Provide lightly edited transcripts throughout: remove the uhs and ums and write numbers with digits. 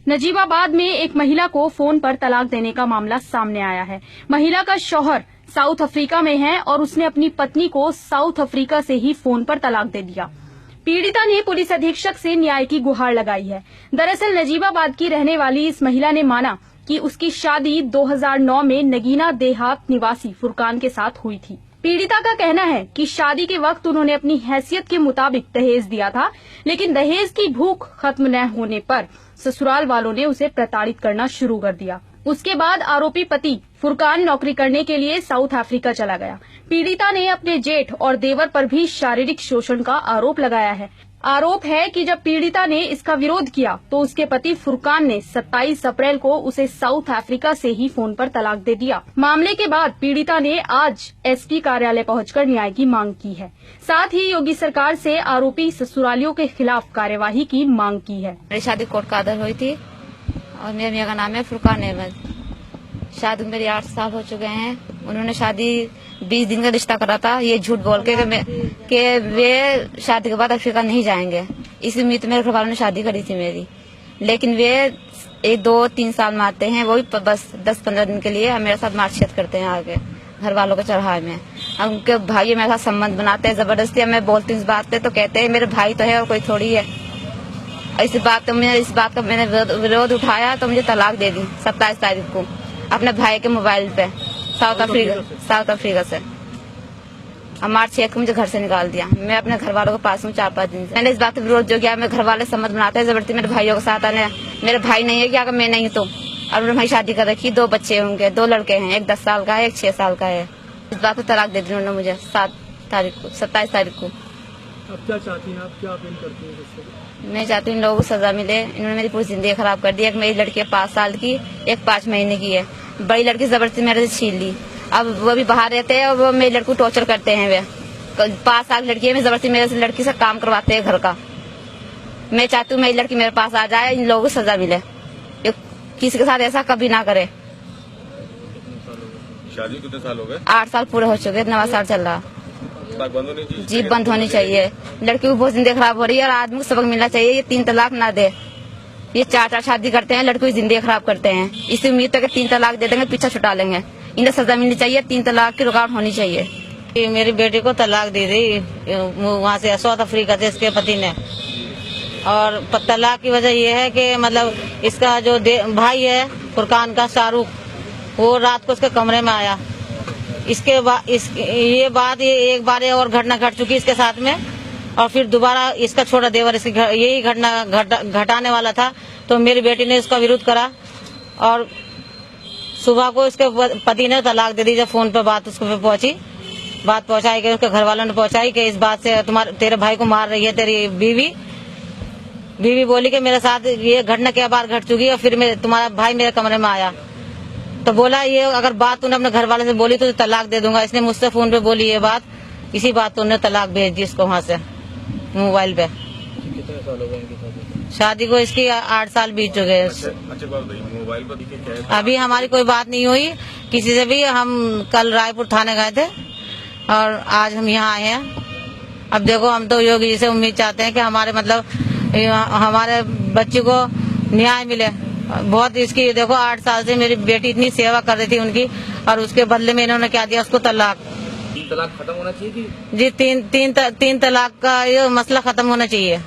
नजीबाबाद में एक महिला को फोन पर तलाक देने का मामला सामने आया है। महिला का शौहर साउथ अफ्रीका में है और उसने अपनी पत्नी को साउथ अफ्रीका से ही फोन पर तलाक दे दिया। पीड़िता ने पुलिस अधीक्षक से न्याय की गुहार लगाई है। दरअसल नजीबाबाद की रहने वाली इस महिला ने माना कि उसकी शादी 2009 में नगीना देहात निवासी फुरकान के साथ हुई थी। पीड़िता का कहना है कि शादी के वक्त उन्होंने अपनी हैसियत के मुताबिक दहेज दिया था, लेकिन दहेज की भूख खत्म न होने पर ससुराल वालों ने उसे प्रताड़ित करना शुरू कर दिया। उसके बाद आरोपी पति फुरकान नौकरी करने के लिए साउथ अफ्रीका चला गया। पीड़िता ने अपने जेठ और देवर पर भी शारीरिक शोषण का आरोप लगाया है। आरोप है कि जब पीड़िता ने इसका विरोध किया तो उसके पति फुरकान ने 27 अप्रैल को उसे साउथ अफ्रीका से ही फोन पर तलाक दे दिया। मामले के बाद पीड़िता ने आज एसपी कार्यालय पहुंचकर न्याय की मांग की है। साथ ही योगी सरकार से आरोपी ससुरालियों के खिलाफ कार्यवाही की मांग की है। मेरी शादी कोर्ट कादर हुई थी और मेरे मियां का नाम है फुरकान अहमद। शादी मेरी 8 साल हो चुके हैं। उन्होंने शादी 20 दिन का रिश्ता करा था, ये झूठ बोल के वे शादी के बाद अफ्रीका नहीं जाएंगे। इसी उम्मीद मेरे घर वालों ने शादी करी थी मेरी, लेकिन वे 1-2-3 साल मारते हैं, वो भी बस 10-15 दिन के लिए मेरे साथ मारछेद करते हैं आगे घर वालों के चढ़ाए में। अब उनके भाई मेरे साथ संबंध बनाते हैं जबरदस्ती। मैं बोलती हूँ इस बात पे तो कहते हैं मेरे भाई तो है और कोई थोड़ी है। इस बात का मैंने विरोध उठाया तो मुझे तलाक दे दी 27 तारीख को अपने भाई के मोबाइल पे साउथ अफ्रीका से। और मार्च 6 को मुझे घर से निकाल दिया। मैं अपने घर वालों के पास हूँ 4-5 दिन से। मैंने इस बात का विरोध जो किया, मेरे घर वाले सम्मत बनाते हैं जबरदस्ती मेरे भाइयों के साथ आने। मेरे भाई नहीं है क्या, अगर मैं नहीं तो। और मेरे भाई शादी कर रखी, 2 बच्चे होंगे, 2 लड़के हैं, एक 10 साल का है, एक 6 साल का है। इस बात पर तलाक दे दी उन्होंने मुझे 27 तारीख को। अब क्या चाहती हैं आप, क्या अपील करती हैं? मैं चाहती हूँ इन लोगों को सजा मिले। इन्होंने मेरी पूरी जिंदगी खराब कर दी। एक मेरी लड़की है 5 साल की, एक 5 महीने की है। बड़ी लड़की जबरदस्ती मेरे से छीन ली। अब वो भी बाहर रहते हैं और वो मेरी लड़की को टॉर्चर करते हैं। वे 5 साल की लड़की है, मैं जबरदस्ती मेरे से लड़की से काम करवाते हैं घर का। मैं चाहती हूँ मेरी लड़की मेरे पास आ जाए, इन लोगों को सजा मिले, किसी के साथ ऐसा कभी ना करे। शादी कितने साल हो गए? 8 साल पूरे हो चुके, 9वां साल चल रहा। बंद होनी चाहिए जी, बंद होनी चाहिए। लड़की को बहुत जिंदगी खराब हो रही है और आदमी को सबक मिलना चाहिए। ये 3 तलाक ना दे। ये 4 शादी करते हैं, लड़की की जिंदगी खराब करते हैं। इसी उम्मीद तक 3 तलाक दे देंगे, पीछा छुटा लेंगे। इन्हें सजा मिलनी चाहिए, 3 तलाक की रुकावट होनी चाहिए। मेरी बेटी को तलाक दी थी वहाँ से साउथ अफ्रीका से इसके पति ने। और तलाक की वजह ये है कि मतलब इसका जो भाई है फुरकान का शाहरुख, वो रात को उसके कमरे में आया। इसके बाद ये एक बार और घटना घट चुकी इसके साथ में। और फिर दोबारा इसका छोटा देवर इसकी यही घटना घटाने वाला था, तो मेरी बेटी ने इसका विरोध करा और सुबह को इसके पति ने तलाक दे दी। जब फोन पे बात उसको पे पहुंची, बात पहुंचाई गई, उसके घर वालों ने पहुंचाई कि इस बात से तेरे भाई को मार रही है तेरी बीवी बोली कि मेरे साथ ये घटना क्या बार घट चुकी है। और फिर तुम्हारा भाई मेरे कमरे में आया तो बोला ये अगर बात तूने अपने घर वाले से बोली तो तलाक दे दूंगा। इसने मुझसे फोन पे बोली ये बात, इसी बात तो उन्होंने तलाक भेज दी इसको वहाँ से मोबाइल पे। कितने साल हो गए शादी को इसकी 8 साल बीत चुके हैं। अच्छा बात मोबाइल पर अभी हमारी कोई बात नहीं हुई किसी से भी। हम कल रायपुर थाने गए थे और आज हम यहाँ आए हैं। अब देखो, हम तो योगी जी से उम्मीद चाहते हैं कि हमारे बच्ची को न्याय मिले। बहुत इसकी देखो 8 साल से मेरी बेटी इतनी सेवा कर रही थी उनकी, और उसके बदले में इन्होंने क्या दिया उसको तलाक। 3 तलाक खत्म होना चाहिए कि? जी, तीन तलाक का ये मसला खत्म होना चाहिए।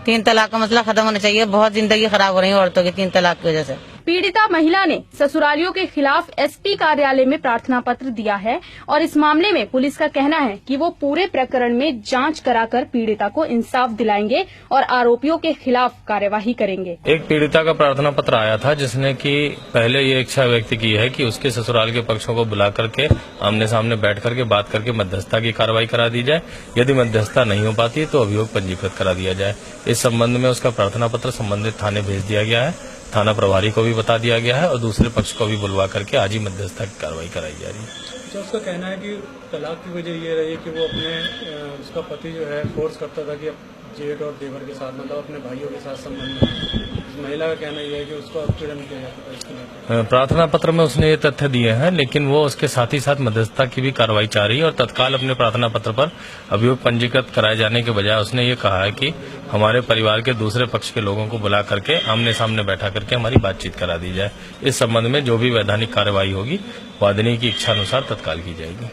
3 तलाक का मसला खत्म होना चाहिए। बहुत जिंदगी खराब हो रही है औरतों की 3 तलाक की वजह से। पीड़िता महिला ने ससुरालियों के खिलाफ एसपी कार्यालय में प्रार्थना पत्र दिया है और इस मामले में पुलिस का कहना है कि वो पूरे प्रकरण में जांच कराकर पीड़िता को इंसाफ दिलाएंगे और आरोपियों के खिलाफ कार्यवाही करेंगे। एक पीड़िता का प्रार्थना पत्र आया था जिसने कि पहले ये इच्छा व्यक्त की है कि उसके ससुराल के पक्षों को बुला करके आमने सामने बैठ करके बात करके मध्यस्थता की कार्रवाई करा दी जाए। यदि मध्यस्थता नहीं हो पाती तो अभियोग पंजीकृत करा दिया जाए। इस संबंध में उसका प्रार्थना पत्र संबंधित थाने भेज दिया गया है। थाना प्रभारी को भी बता दिया गया है और दूसरे पक्ष को भी बुलवा करके आज ही मध्यस्थता की कार्रवाई कराई जा रही है। उसका कहना है कि तलाक की वजह ये रही है कि वो उसका पति जो है फोर्स करता था कि जेठ और देवर के साथ मतलब अपने भाइयों के साथ संबंध है। इस महिला का कहना यह है कि उसको उत्पीड़न किया जाता है इसके लिए। प्रार्थना पत्र में उसने ये तथ्य दिए हैं, लेकिन वो उसके साथ ही साथ मध्यस्थता की भी कार्रवाई चाह रही है और तत्काल अपने प्रार्थना पत्र पर अभियोग पंजीकृत कराए जाने के बजाय उसने ये कहा है कि हमारे परिवार के दूसरे पक्ष के लोगों को बुला करके आमने सामने बैठा करके हमारी बातचीत करा दी जाए। इस संबंध में जो भी वैधानिक कार्रवाई होगी वादिनी की इच्छा अनुसार तत्काल की जाएगी।